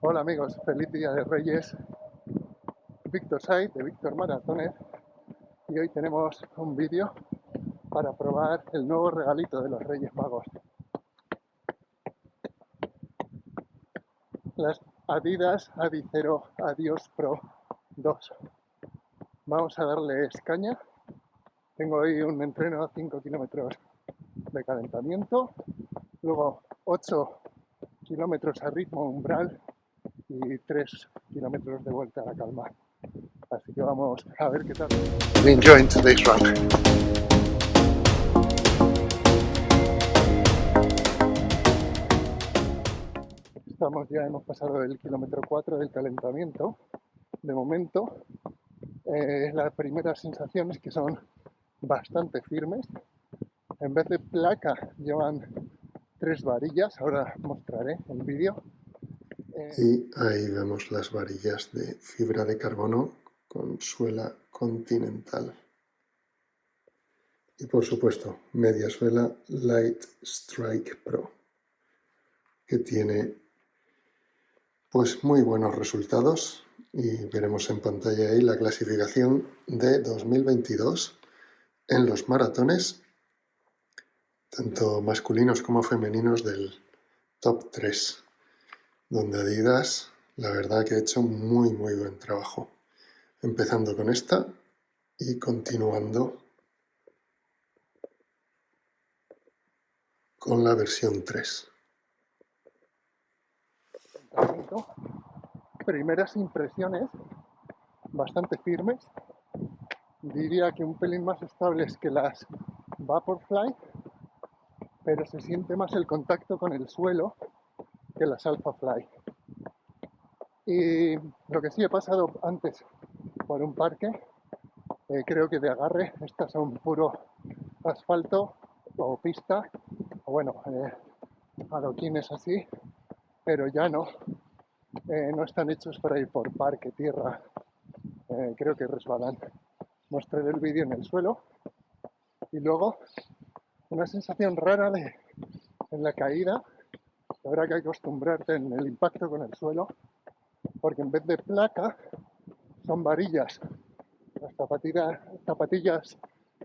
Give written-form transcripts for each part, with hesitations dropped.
Hola amigos, feliz Día de Reyes. Víctor Said de Víctor Maratones y hoy tenemos un vídeo para probar el nuevo regalito de los Reyes Magos, las Adidas Adizero Adios Pro 2. Vamos a darles caña. Tengo hoy un entreno a 5 kilómetros de calentamiento, luego 8 kilómetros a ritmo umbral y 3 kilómetros de vuelta a la calma. Así que vamos a ver qué tal. Enjoy today's run. Hemos pasado el kilómetro 4 del calentamiento. De momento, las primeras sensaciones que son bastante firmes. En vez de placa llevan 3 varillas, ahora mostraré el vídeo. Y ahí vemos las varillas de fibra de carbono con suela continental. Y por supuesto, media suela Light Strike Pro, que tiene pues muy buenos resultados, y veremos en pantalla ahí la clasificación de 2022 en los maratones, tanto masculinos como femeninos, del top 3, donde Adidas la verdad que ha hecho muy buen trabajo, empezando con esta y continuando con la versión 3. Primeras impresiones bastante firmes, diría que un pelín más estables que las Vaporfly, pero se siente más el contacto con el suelo que las Alphafly. Y lo que sí he pasado antes por un parque, creo que de agarre estas son puro asfalto o pista, o bueno, adoquines así, pero ya no están hechos para ir por parque, tierra, creo que resbalan. Mostraré el vídeo en el suelo y luego una sensación rara en la caída. Habrá que acostumbrarte en el impacto con el suelo, porque en vez de placa son varillas. Las zapatillas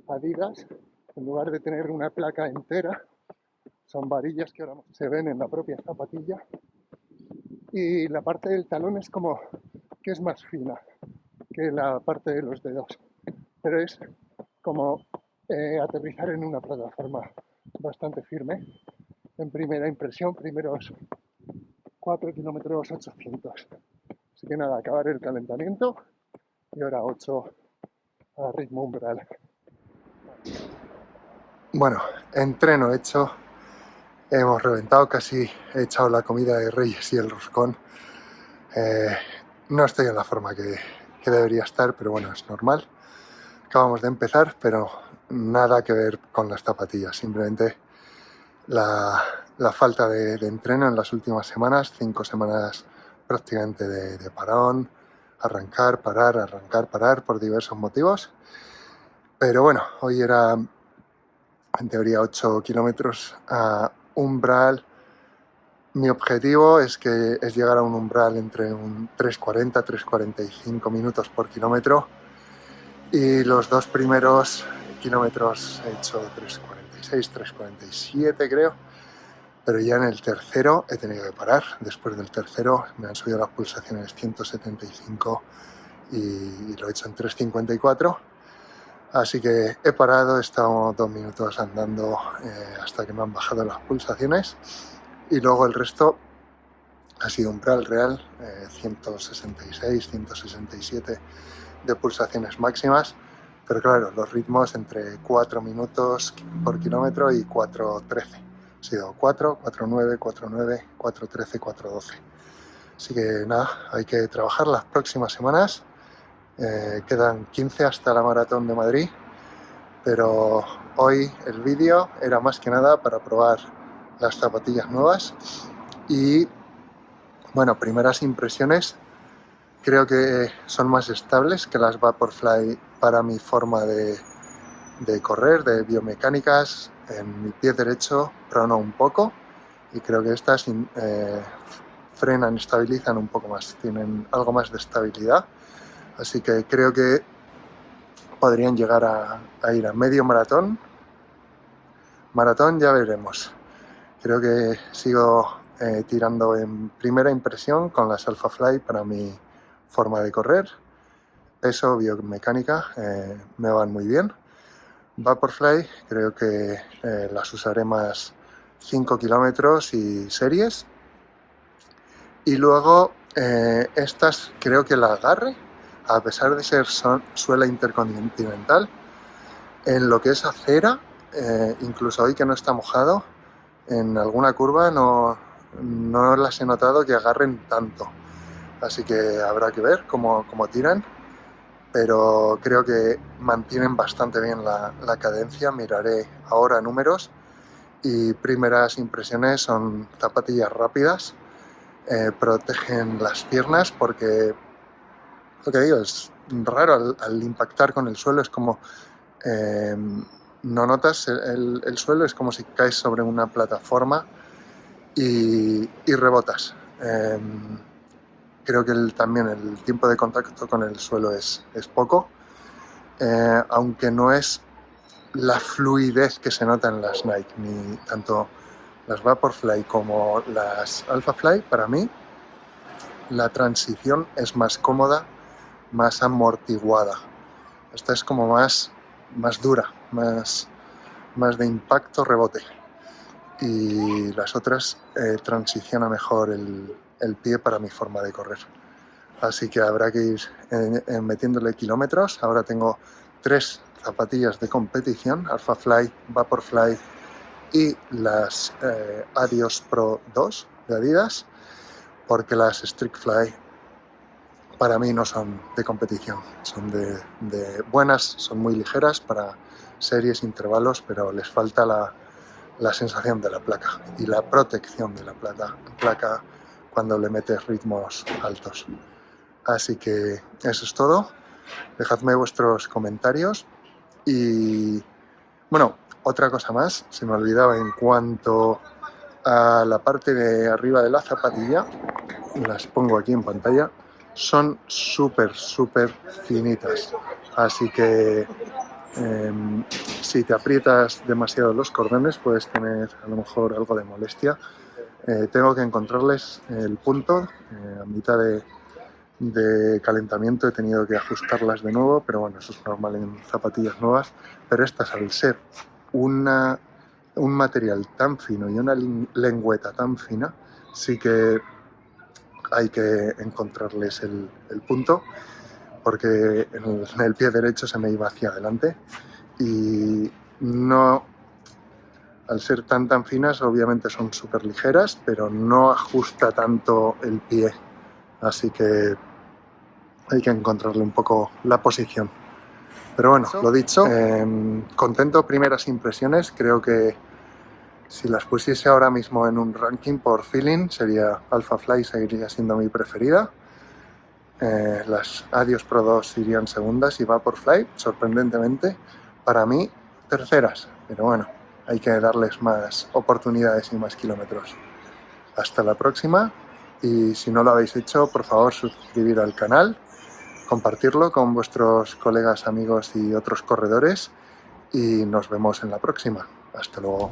Adidas, en lugar de tener una placa entera, son varillas que ahora se ven en la propia zapatilla. Y la parte del talón es como que es más fina que la parte de los dedos, pero es como aterrizar en una plataforma bastante firme. En primera impresión, primeros 4 kilómetros 800. Así que nada, acabar el calentamiento y ahora 8 a ritmo umbral. Bueno, entreno hecho, hemos reventado, casi he echado la comida de Reyes y el roscón. No estoy en la forma que debería estar, pero bueno, es normal. Acabamos de empezar, pero nada que ver con las zapatillas, simplemente la falta de entreno en las últimas semanas, 5 semanas prácticamente de parón, arrancar, parar por diversos motivos. Pero bueno, hoy era en teoría 8 kilómetros a umbral. Mi objetivo es llegar a un umbral entre un 3:40, 3:45 minutos por kilómetro, y los 2 primeros kilómetros he hecho 3:46, 3:47 creo, pero ya en el tercero he tenido que parar. Después del tercero me han subido las pulsaciones 175 y lo he hecho en 3:54, así que he parado, he estado 2 minutos andando hasta que me han bajado las pulsaciones, y luego el resto ha sido umbral real, 166, 167 de pulsaciones máximas, pero claro, los ritmos entre 4 minutos por kilómetro y 4:13. Ha sido 4, 4:9, 4:9, 4:13, 4:12. Así que nada, hay que trabajar las próximas semanas. Quedan 15 hasta la maratón de Madrid, pero hoy el vídeo era más que nada para probar las zapatillas nuevas y bueno, primeras impresiones. Creo que son más estables que las Vaporfly para mi forma de correr, de biomecánicas. En mi pie derecho prono un poco y creo que estas frenan, estabilizan un poco más, tienen algo más de estabilidad, así que creo que podrían llegar a ir a medio maratón. Maratón ya veremos. Creo que sigo tirando en primera impresión con las Alphafly para mi forma de correr. Peso, biomecánica, me van muy bien. Vaporfly, creo que las usaré más 5 kilómetros y series. Y luego estas creo que la agarre, a pesar de ser suela intercontinental, en lo que es acera, incluso hoy que no está mojado, en alguna curva no las he notado que agarren tanto. Así que habrá que ver cómo tiran, pero creo que mantienen bastante bien la cadencia. Miraré ahora números y primeras impresiones son zapatillas rápidas, protegen las piernas porque, lo que digo, es raro al impactar con el suelo, es como no notas el suelo, es como si caes sobre una plataforma y rebotas. Creo que también el tiempo de contacto con el suelo es poco, aunque no es la fluidez que se nota en las Nike, ni tanto las Vaporfly como las Alphafly. Para mí la transición es más cómoda, más amortiguada. Esta es como más dura, más de impacto, rebote. Y las otras transiciona mejor el pie para mi forma de correr. Así que habrá que ir metiéndole kilómetros. Ahora tengo 3 zapatillas de competición, Alphafly, Vaporfly y las Adios Pro 2 de Adidas, porque las Strictfly para mí no son de competición, son de buenas, son muy ligeras para series, intervalos, pero les falta la sensación de la placa y la protección de la placa cuando le metes ritmos altos. Así que eso es todo. Dejadme vuestros comentarios y, bueno, otra cosa más, se me olvidaba en cuanto a la parte de arriba de la zapatilla, las pongo aquí en pantalla, son súper finitas, así que si te aprietas demasiado los cordones puedes tener a lo mejor algo de molestia. Tengo que encontrarles el punto, a mitad de calentamiento he tenido que ajustarlas de nuevo, pero bueno, eso es normal en zapatillas nuevas. Pero estas, al ser un material tan fino y una lengüeta tan fina, sí que hay que encontrarles el punto, porque en el pie derecho se me iba hacia adelante y no, al ser tan finas, obviamente son súper ligeras, pero no ajusta tanto el pie, así que hay que encontrarle un poco la posición. Pero bueno, lo dicho, contento, primeras impresiones. Creo que si las pusiese ahora mismo en un ranking por feeling, sería Alphafly, seguiría siendo mi preferida. Las Adios Pro 2 irían segundas y Vaporfly, sorprendentemente, para mí, terceras. Pero bueno, hay que darles más oportunidades y más kilómetros. Hasta la próxima, y si no lo habéis hecho, por favor, suscribir al canal, compartirlo con vuestros colegas, amigos y otros corredores, y nos vemos en la próxima. Hasta luego.